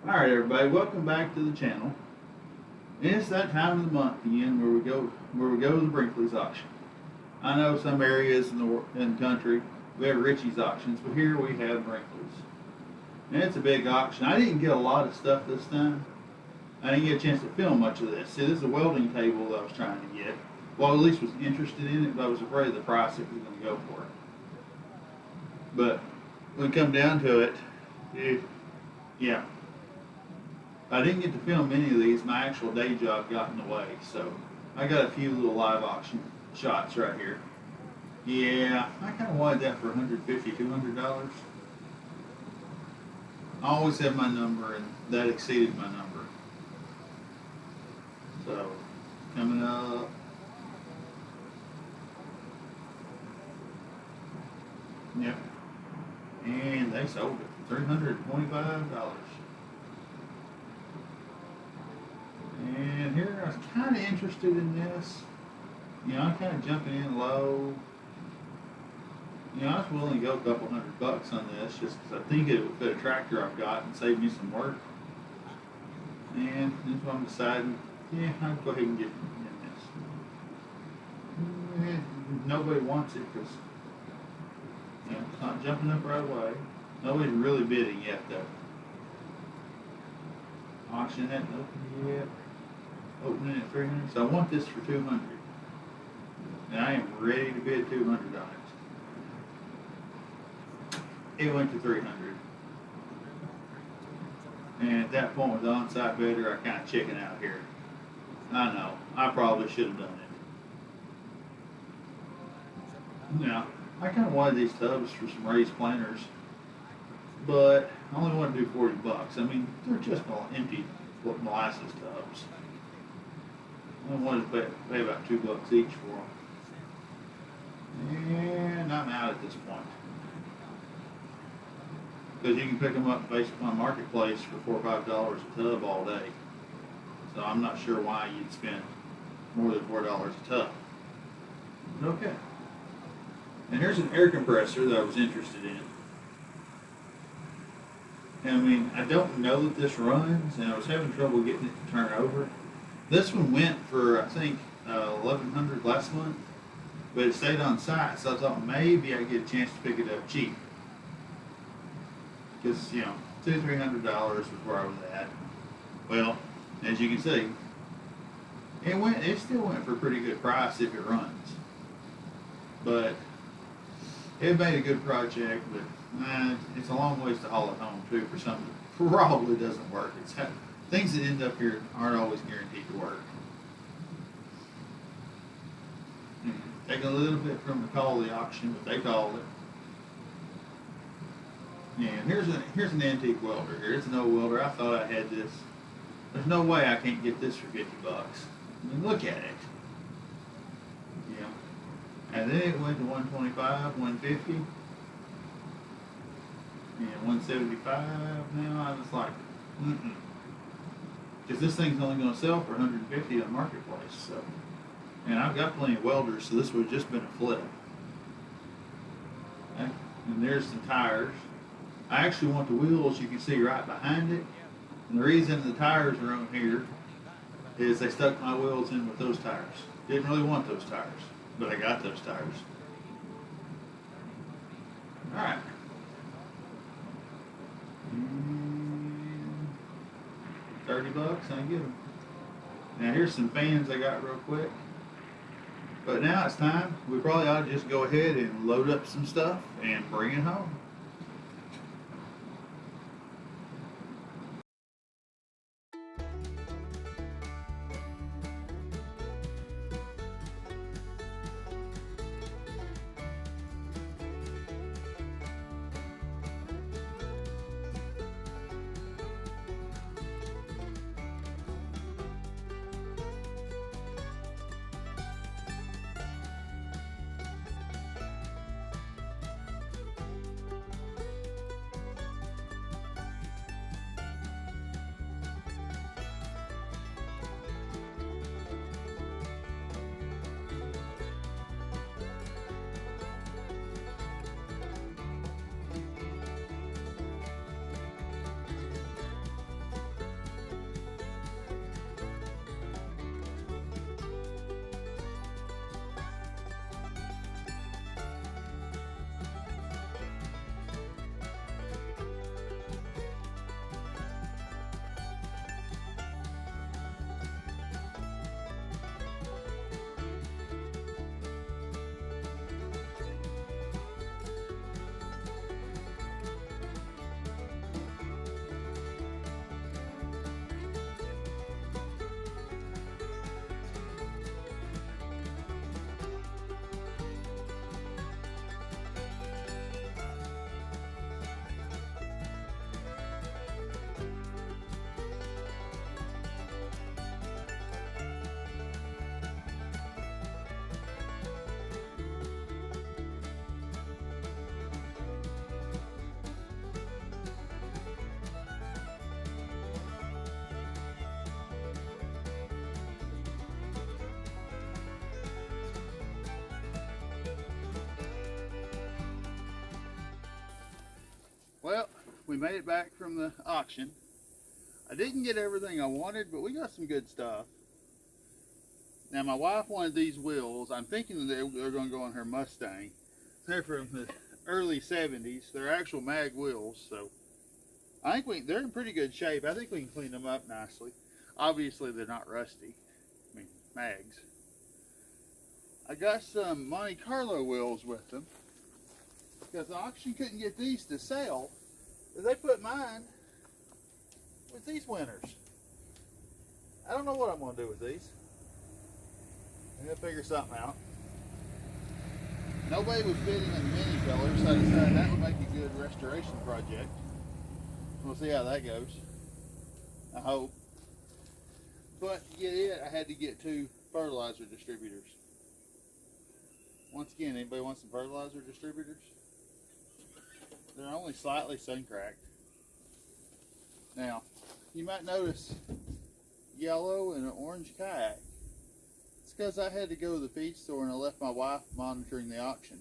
Alright everybody, welcome back to the channel. And it's that time of the month again where we go to the Brinkley's auction. I know some areas in the country we have Richie's auctions, but here we have Brinkley's. And it's a big auction. I didn't get a lot of stuff this time. I didn't get a chance to film much of this. See, this is a welding table that I was trying to get. Well, at least was interested in it, but I was afraid of the price it was going to go for. But when it come down to it, yeah. I didn't get to film any of these. My actual day job got in the way, so I got a few little live auction shots right here. Yeah, I kind of wanted that for $150, $200. I always have my number, and that exceeded my number. So, coming up. Yep. And they sold it for $325. And here I was kind of interested in this. You know, I'm kind of jumping in low. You know, I was willing to go a couple $100 on this just because I think it would fit a tractor I've got and save me some work. And that's what I'm deciding. Yeah, I'll go ahead and get in this. Nobody wants it because you know, it's not jumping up right away. Nobody's really bidding yet though. Auction hadn't opened yet. Opening at 300, so I want this for 200, and I am ready to bid 200 on it. It went to 300, and at that point with the on-site bidder, I kind of chicken out here. I know, I probably should have done it. Now, I kind of wanted these tubs for some raised planters, but I only want to do $40. I mean, they're just empty molasses tubs. I wanted to pay about $2 each for them. And I'm out at this point. Because you can pick them up based upon marketplace for $4 or $5 a tub all day. So I'm not sure why you'd spend more than $4 a tub. But okay. And here's an air compressor that I was interested in. And I mean, I don't know that this runs, and I was having trouble getting it to turn over. This one went for, I think, $1,100 last month, but it stayed on site, so I thought maybe I'd get a chance to pick it up cheap. Because, you know, $200, $300 was where I was at. Well, as you can see, it still went for a pretty good price if it runs. But it made a good project, but it's a long ways to haul it home too for something that probably doesn't work. Things that end up here aren't always guaranteed to work. Take a little bit from the call of the auction, but they called it. And here's an antique welder here. It's an old welder. I thought I had this. There's no way I can't get this for $50. I mean, look at it. Yeah. And then it went to 125, 150, and 175. Now I was like, because this thing's only going to sell for 150 on marketplace. So, and I've got plenty of welders, so this would have just been a flip. Okay. And there's some tires. I actually want the wheels. You can see right behind it. And the reason the tires are on here is they stuck my wheels in with those tires. Didn't really want those tires, but I got those tires. All right. $30, I get them. Now here's some fans I got real quick. But now it's time. We probably ought to just go ahead and load up some stuff and bring it home. we made it back from the auction. I didn't get everything I wanted, but we got some good stuff. Now, my wife wanted these wheels. I'm thinking they're going to go on her Mustang. They're from the early 70s. They're actual mag wheels, so I think they're in pretty good shape. I think we can clean them up nicely. Obviously, they're not rusty. I mean, mags. I got some Monte Carlo wheels with them because the auction couldn't get these to sell. They put mine with these winners. I don't know what I'm going to do with these. I'm going to figure something out. Nobody was bidding on the mini color, so I decided that would make a good restoration project. We'll see how that goes. I hope. But to get it, I had to get 2 fertilizer distributors. Once again, anybody want some fertilizer distributors? They're only slightly sun-cracked. Now, you might notice yellow and an orange kayak. It's because I had to go to the feed store and I left my wife monitoring the auction.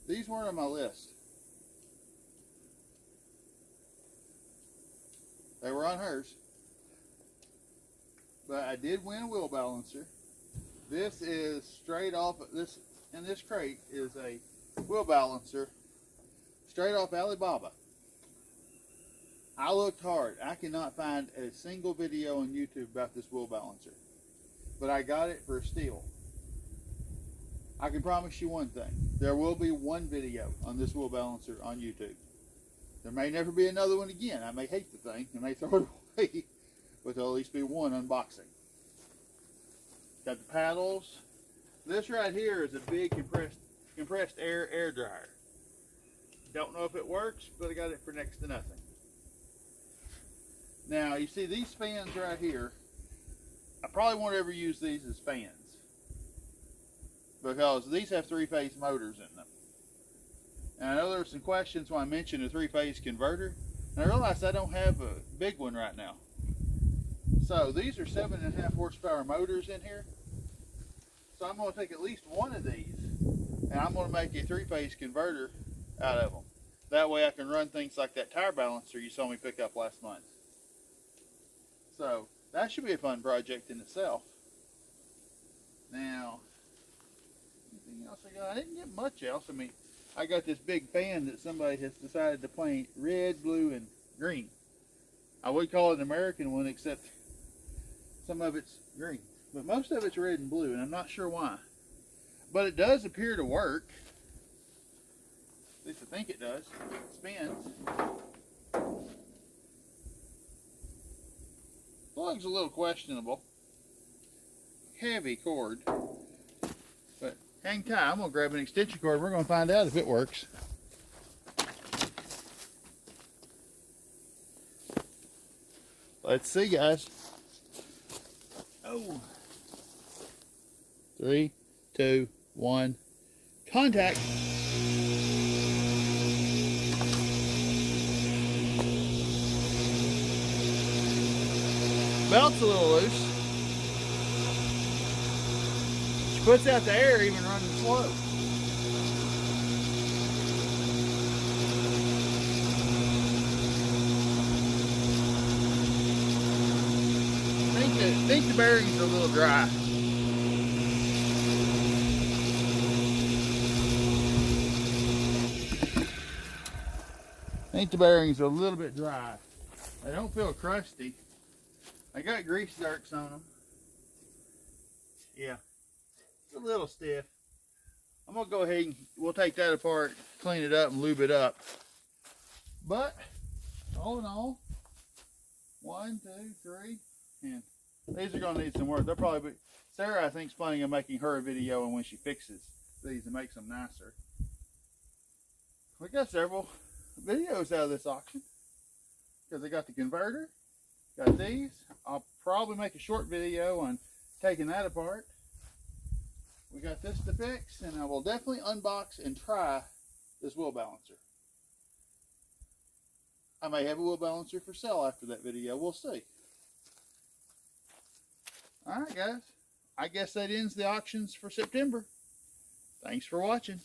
These weren't on my list. They were on hers. But I did win a wheel balancer. This is straight off, this crate is a wheel balancer straight off Alibaba. I looked hard. I cannot find a single video on YouTube about this wheel balancer. But I got it for a steal. I can promise you one thing. There will be one video on this wheel balancer on YouTube. There may never be another one again. I may hate the thing. I may throw it away. But there'll at least be one unboxing. Got the paddles. This right here is a big compressed air dryer. Don't know if it works, but I got it for next to nothing. Now, you see these fans right here. I probably won't ever use these as fans because these have 3-phase motors in them. And I know there were some questions when I mentioned a 3-phase converter, and I realized I don't have a big one right now. So these are 7.5 horsepower motors in here. So I'm going to take at least one of these, and I'm going to make a 3-phase converter out of them. That way I can run things like that tire balancer you saw me pick up last month. So that should be a fun project in itself. Now, anything else I got? I didn't get much else. I mean, I got this big fan that somebody has decided to paint red, blue, and green. I would call it an American one, except some of it's green. But most of it's red and blue, and I'm not sure why. But it does appear to work. At least I think it does. It spins. Plug's a little questionable. Heavy cord. But hang tight. I'm going to grab an extension cord. We're going to find out if it works. Let's see, guys. Oh. 3, 2, 1. Contact. Belt's a little loose. She puts out the air even running slow. I think the bearings are a little dry. I think the bearings are a little bit dry. They don't feel crusty. I got grease darks on them. Yeah, it's a little stiff. I'm gonna go ahead and we'll take that apart, clean it up, and lube it up. But all in all, 1, 2, 3, and these are gonna need some work. They'll probably be. Sarah, I think, is planning on making her a video, and when she fixes these and makes them nicer. We got several videos out of this auction because I got the converter, got these. I'll probably make a short video on taking that apart. We got this to fix, and I will definitely unbox and try this wheel balancer. I may have a wheel balancer for sale after that video. We'll see. Alright, guys. I guess that ends the auctions for September. Thanks for watching.